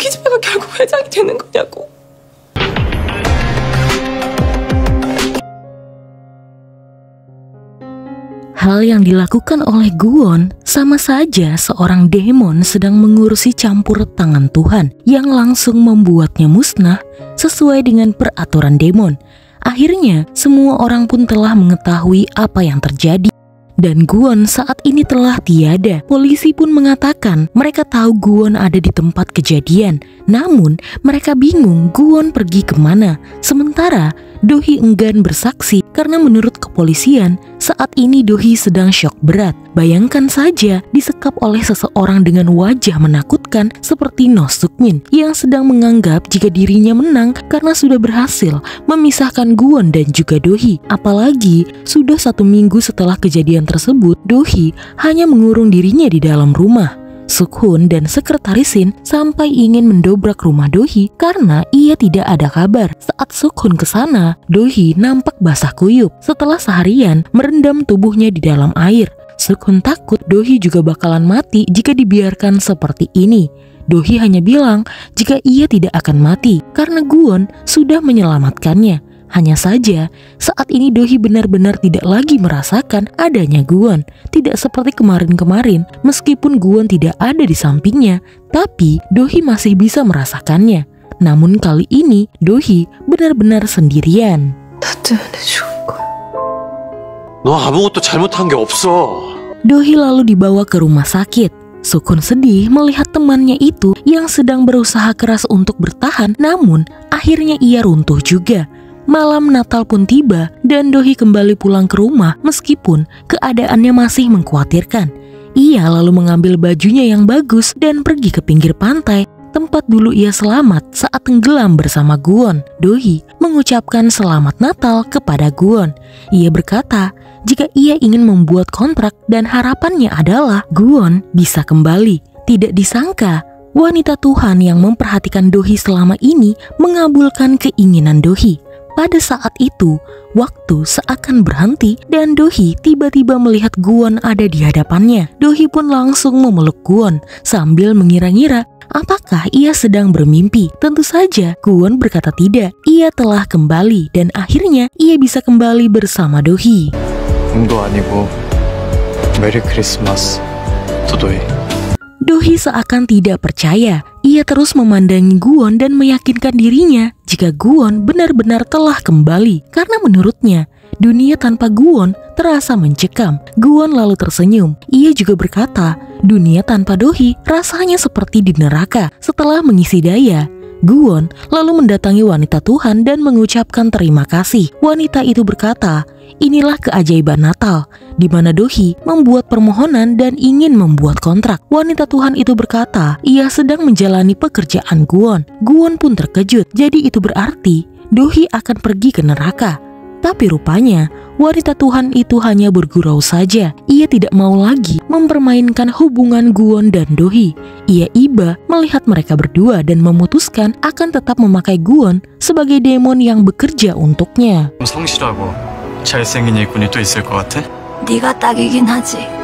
기집애가 결국 회장이 되는 거냐고. Hal yang dilakukan oleh Guwon sama saja seorang demon sedang mengurusi campur tangan Tuhan yang langsung membuatnya musnah sesuai dengan peraturan demon. Akhirnya semua orang pun telah mengetahui apa yang terjadi. Dan Guwon saat ini telah tiada. Polisi pun mengatakan mereka tahu Guwon ada di tempat kejadian. Namun mereka bingung Guwon pergi kemana. Sementara Do-hee enggan bersaksi karena menurut kepolisian saat ini Do-hee sedang syok berat. Bayangkan saja disekap oleh seseorang dengan wajah menakutkan seperti No Suk-min yang sedang menganggap jika dirinya menang karena sudah berhasil memisahkan Guwon dan juga Do-hee. Apalagi sudah 1 minggu setelah kejadian tersebut, Do-hee hanya mengurung dirinya di dalam rumah. Suk-hun dan sekretaris Shin sampai ingin mendobrak rumah Do-hee karena ia tidak ada kabar. Saat Suk-hun ke sana, Do-hee nampak basah kuyup setelah seharian merendam tubuhnya di dalam air. Suk-hun takut Do-hee juga bakalan mati jika dibiarkan seperti ini. Do-hee hanya bilang jika ia tidak akan mati karena Guwon sudah menyelamatkannya. Hanya saja, saat ini Do-hee benar-benar tidak lagi merasakan adanya Guwon. Tidak seperti kemarin-kemarin, meskipun Guwon tidak ada di sampingnya, tapi Do-hee masih bisa merasakannya. Namun kali ini, Do-hee benar-benar sendirian. 너 아무것도 잘못한 게 없어. Do-hee lalu dibawa ke rumah sakit. Suk-hun sedih melihat temannya itu yang sedang berusaha keras untuk bertahan, namun akhirnya ia runtuh juga. Malam Natal pun tiba dan Do-hee kembali pulang ke rumah meskipun keadaannya masih mengkhawatirkan. Ia lalu mengambil bajunya yang bagus dan pergi ke pinggir pantai, tempat dulu ia selamat saat tenggelam bersama Guwon. Do-hee mengucapkan selamat Natal kepada Guwon. Ia berkata jika ia ingin membuat kontrak dan harapannya adalah Guwon bisa kembali. Tidak disangka wanita Tuhan yang memperhatikan Do-hee selama ini mengabulkan keinginan Do-hee. Pada saat itu, waktu seakan berhenti dan Do-hee tiba-tiba melihat Guwon ada di hadapannya. Do-hee pun langsung memeluk Guwon sambil mengira-ngira apakah ia sedang bermimpi. Tentu saja Guwon berkata tidak. Ia telah kembali dan akhirnya ia bisa kembali bersama Do-hee. 꿈도 아니고 메리 크리스마스 도도이. Do-hee seakan tidak percaya. Ia terus memandangi Guwon dan meyakinkan dirinya jika Guwon benar-benar telah kembali. Karena menurutnya, dunia tanpa Guwon terasa mencekam. Guwon lalu tersenyum. Ia juga berkata, dunia tanpa Do-hee rasanya seperti di neraka. Setelah mengisi daya, Guwon lalu mendatangi wanita Tuhan dan mengucapkan terima kasih. Wanita itu berkata, inilah keajaiban Natal, di mana Do-hee membuat permohonan dan ingin membuat kontrak. Wanita Tuhan itu berkata, ia sedang menjalani pekerjaan Guwon. Guwon pun terkejut, jadi itu berarti Do-hee akan pergi ke neraka. Tapi rupanya, wanita Tuhan itu hanya bergurau saja. Ia tidak mau lagi mempermainkan hubungan Guwon dan Do-hee. Ia iba melihat mereka berdua dan memutuskan akan tetap memakai Guwon sebagai demon yang bekerja untuknya. 성실하고 잘생긴 일꾼이 또 있을 것 같아? 네가 딱이긴 하지.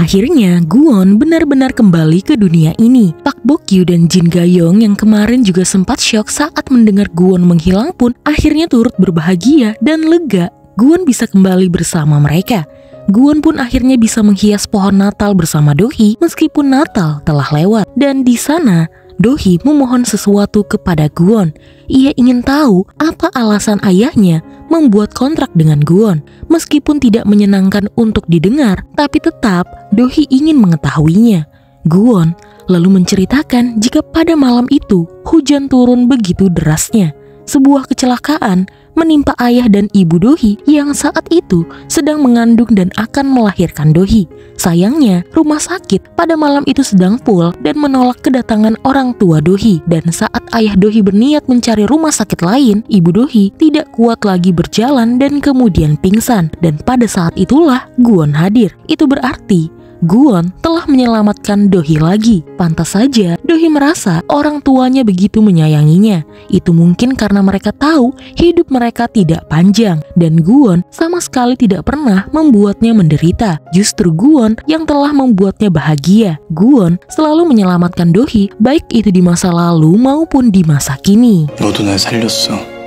Akhirnya Guwon benar-benar kembali ke dunia ini. Pak Bok-gyu dan Jin Ga-young yang kemarin juga sempat syok saat mendengar Guwon menghilang pun akhirnya turut berbahagia dan lega. Guwon bisa kembali bersama mereka. Guwon pun akhirnya bisa menghias pohon Natal bersama Do-hee meskipun Natal telah lewat. Dan di sana Do-hee memohon sesuatu kepada Guwon. Ia ingin tahu apa alasan ayahnya membuat kontrak dengan Guwon. Meskipun tidak menyenangkan untuk didengar, tapi tetap Do-hee ingin mengetahuinya. Guwon lalu menceritakan jika pada malam itu hujan turun begitu derasnya. Sebuah kecelakaan menimpa ayah dan ibu Do-hee yang saat itu sedang mengandung dan akan melahirkan Do-hee. Sayangnya, rumah sakit pada malam itu sedang full dan menolak kedatangan orang tua Do-hee. Dan saat ayah Do-hee berniat mencari rumah sakit lain, ibu Do-hee tidak kuat lagi berjalan dan kemudian pingsan. Dan pada saat itulah Guwon hadir. Itu berarti Guwon telah menyelamatkan Do-hee lagi. Pantas saja Do-hee merasa orang tuanya begitu menyayanginya. Itu mungkin karena mereka tahu hidup mereka tidak panjang dan Guwon sama sekali tidak pernah membuatnya menderita. Justru Guwon yang telah membuatnya bahagia. Guwon selalu menyelamatkan Do-hee baik itu di masa lalu maupun di masa kini. 너도 날 살렸어.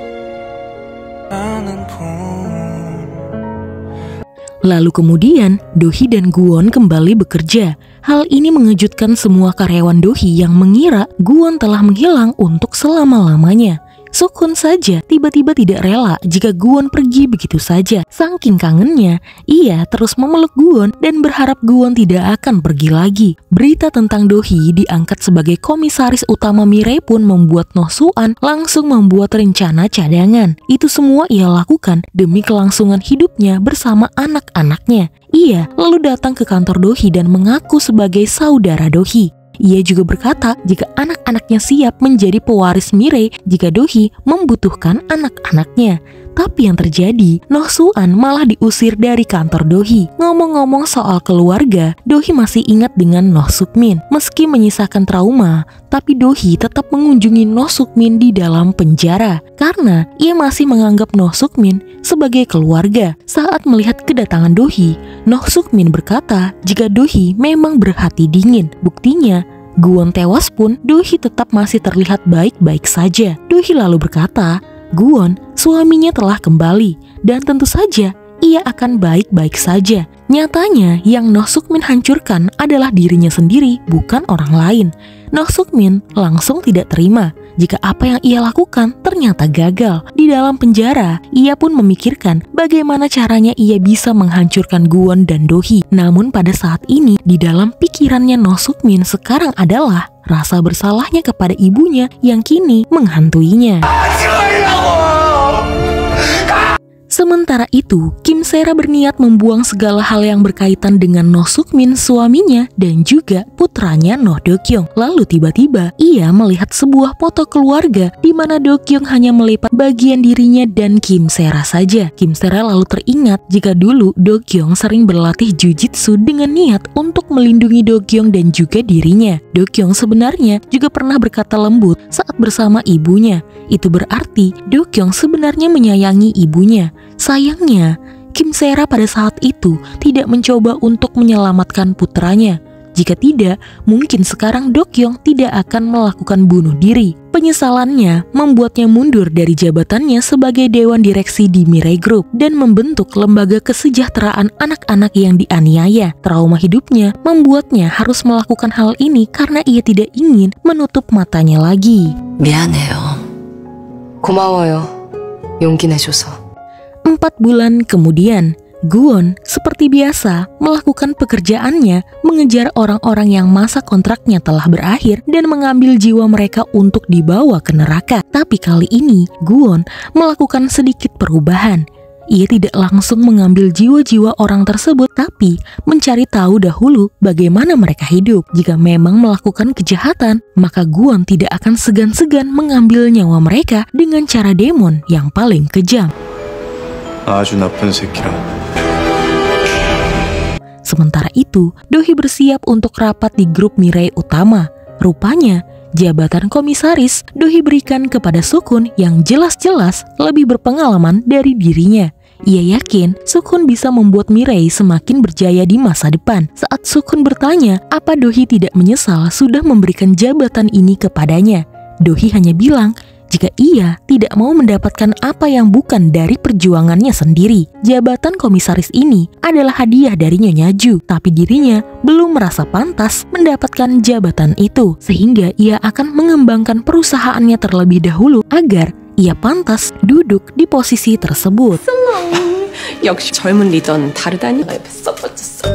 Lalu kemudian Do-hee dan Guwon kembali bekerja. Hal ini mengejutkan semua karyawan Do-hee yang mengira Guwon telah menghilang untuk selama-lamanya. Sukun saja tiba-tiba tidak rela jika Guwon pergi begitu saja. Saking kangennya, ia terus memeluk Guwon dan berharap Guwon tidak akan pergi lagi. Berita tentang Do-hee diangkat sebagai komisaris utama Mirai pun membuat Noh Soo-an langsung membuat rencana cadangan. Itu semua ia lakukan demi kelangsungan hidupnya bersama anak-anaknya. Ia lalu datang ke kantor Do-hee dan mengaku sebagai saudara Do-hee. Ia juga berkata jika anak-anaknya siap menjadi pewaris Mirai jika Do-hee membutuhkan anak-anaknya. Tapi yang terjadi, Noh Soo-an malah diusir dari kantor Do-hee. Ngomong-ngomong soal keluarga, Do-hee masih ingat dengan Noh Suk-min. Meski menyisakan trauma, tapi Do-hee tetap mengunjungi Noh Suk-min di dalam penjara. Karena ia masih menganggap Noh Suk-min sebagai keluarga. Saat melihat kedatangan Do-hee, Noh Suk-min berkata jika Do-hee memang berhati dingin. Buktinya, Guwon tewas pun Do-hee tetap masih terlihat baik-baik saja. Do-hee lalu berkata, Guwon, suaminya telah kembali dan tentu saja ia akan baik-baik saja. Nyatanya yang Noh Suk-min hancurkan adalah dirinya sendiri, bukan orang lain. Noh Suk-min langsung tidak terima jika apa yang ia lakukan ternyata gagal. Di dalam penjara, ia pun memikirkan bagaimana caranya ia bisa menghancurkan Guwon dan Do-hee. Namun pada saat ini, di dalam pikirannya Noh Suk-min sekarang adalah rasa bersalahnya kepada ibunya yang kini menghantuinya. Sementara itu, Kim Se-ra berniat membuang segala hal yang berkaitan dengan Noh Suk-min, suaminya, dan juga putranya Noh Do-kyung. Lalu tiba-tiba, ia melihat sebuah foto keluarga di mana Do-kyung hanya melipat bagian dirinya dan Kim Se-ra saja. Kim Se-ra lalu teringat jika dulu Do-kyung sering berlatih jujitsu dengan niat untuk melindungi Do-kyung dan juga dirinya. Do-kyung sebenarnya juga pernah berkata lembut saat bersama ibunya. Itu berarti Do-kyung sebenarnya menyayangi ibunya. Sayangnya, Kim Se-ra pada saat itu tidak mencoba untuk menyelamatkan putranya. Jika tidak, mungkin sekarang Do-kyung tidak akan melakukan bunuh diri. Penyesalannya membuatnya mundur dari jabatannya sebagai dewan direksi di Mirai Group dan membentuk lembaga kesejahteraan anak-anak yang dianiaya. Trauma hidupnya membuatnya harus melakukan hal ini karena ia tidak ingin menutup matanya lagi. 미안해요. 고마워요. 용기 내줘서. 4 bulan kemudian, Guwon seperti biasa melakukan pekerjaannya mengejar orang-orang yang masa kontraknya telah berakhir dan mengambil jiwa mereka untuk dibawa ke neraka. Tapi kali ini, Guwon melakukan sedikit perubahan. Ia tidak langsung mengambil jiwa-jiwa orang tersebut, tapi mencari tahu dahulu bagaimana mereka hidup. Jika memang melakukan kejahatan, maka Guwon tidak akan segan-segan mengambil nyawa mereka dengan cara demon yang paling kejam. 아주 나쁜 새끼라. Sementara itu, Do-hee bersiap untuk rapat di grup Mirai utama. Rupanya, jabatan komisaris Do-hee berikan kepada Sukun yang jelas-jelas lebih berpengalaman dari dirinya. Ia yakin Sukun bisa membuat Mirai semakin berjaya di masa depan. Saat Sukun bertanya apa Do-hee tidak menyesal sudah memberikan jabatan ini kepadanya, Do-hee hanya bilang jika ia tidak mau mendapatkan apa yang bukan dari perjuangannya sendiri. Jabatan komisaris ini adalah hadiah dari Nyonya Ju, tapi dirinya belum merasa pantas mendapatkan jabatan itu, sehingga ia akan mengembangkan perusahaannya terlebih dahulu agar ia pantas duduk di posisi tersebut. 역시 젊은 리더는 다르다니. 썩 빠졌어.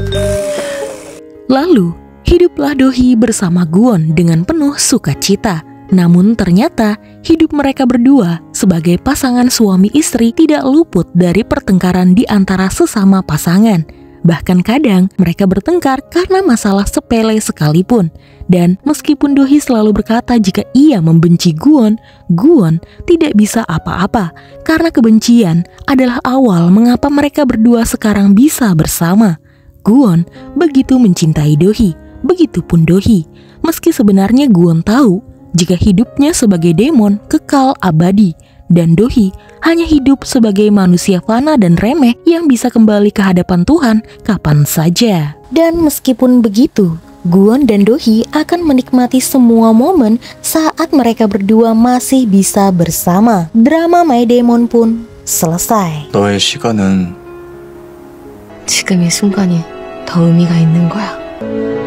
Lalu, hiduplah Do-hee bersama Guwon dengan penuh sukacita. Namun ternyata hidup mereka berdua sebagai pasangan suami istri tidak luput dari pertengkaran di antara sesama pasangan. Bahkan kadang mereka bertengkar karena masalah sepele sekalipun. Dan meskipun Do-hee selalu berkata jika ia membenci Guwon, Guwon tidak bisa apa-apa karena kebencian adalah awal mengapa mereka berdua sekarang bisa bersama. Guwon begitu mencintai Dohee, begitupun Dohee. Meski sebenarnya Guwon tahu jika hidupnya sebagai demon kekal abadi dan Dohee hanya hidup sebagai manusia fana dan remeh yang bisa kembali ke hadapan Tuhan kapan saja. Dan meskipun begitu, Guwon dan Dohee akan menikmati semua momen saat mereka berdua masih bisa bersama. Drama My Demon pun selesai. 너의 시간은 지금의 순간이 더 의미가 있는 거야.